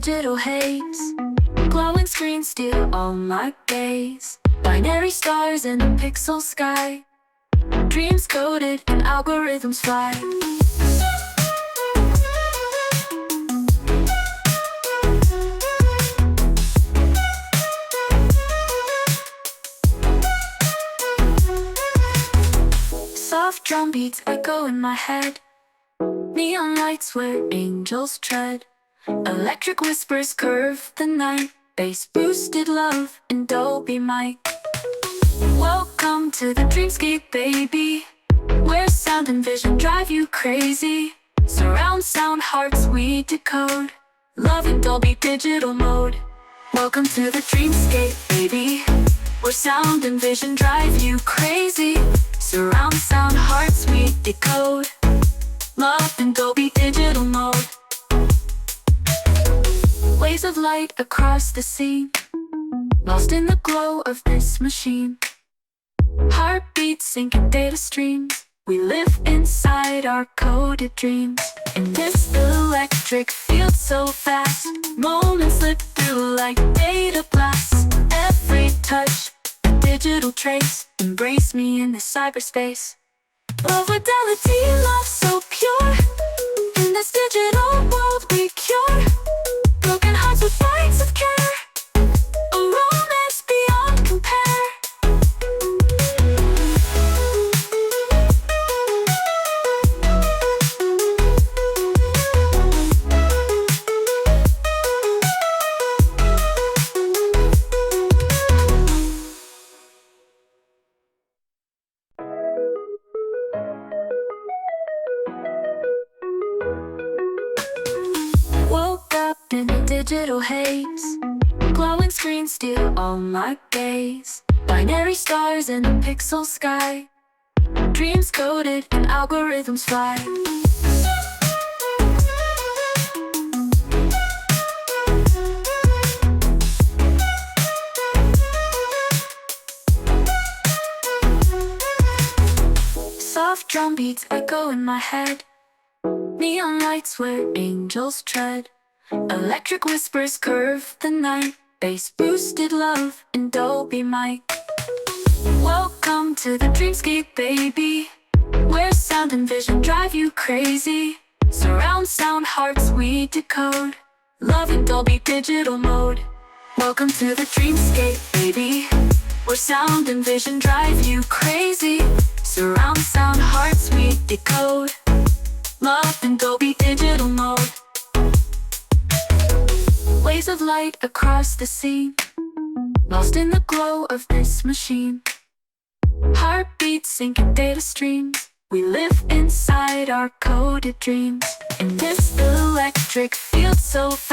digital haze. Glowing screens steal all my gaze. Binary stars in a pixel sky. Dreams coded and algorithms fly. Soft drum beats echo in my head. Neon lights where angels tread. Electric whispers curve the night. Bass boosted love in Dolby mic. Welcome to the dreamscape, baby, where sound and vision drive you crazy. Surround sound hearts we decode. Love in Dolby digital mode. Welcome to the dreamscape, baby, where sound and vision drive you crazy. Surround sound hearts we decode. Love in Dolby digital mode. Waves of light across the scene, lost in the glow of this machine. Heartbeats syncing data streams. We live inside our coded dreams. In this electric field so fast, moments slip through like data blasts. Every touch, a digital trace. Embrace me in this cyberspace. Love fidelity, love so pure. In this digital world we cure broken hearts with bites of care. A romance beyond compare. Woke up in a digital haze. Glowing screens steal all my gaze. Binary stars in a pixel sky. Dreams coded and algorithms fly. Soft drum beats echo in my head. Neon lights where angels tread. Electric whispers curve the night. Bass boosted love in Dolby mic. Welcome to the dreamscape, baby, where sound and vision drive you crazy. Surround sound hearts we decode. Love in Dolby digital mode. Welcome to the dreamscape, baby, where sound and vision drive you crazy. Surround sound hearts we decode. Love in Dolby digital mode. Waves of light across the scene, lost in the glow of this machine. Heartbeats syncing data streams. We live inside our coded dreams. In this electric field so fast.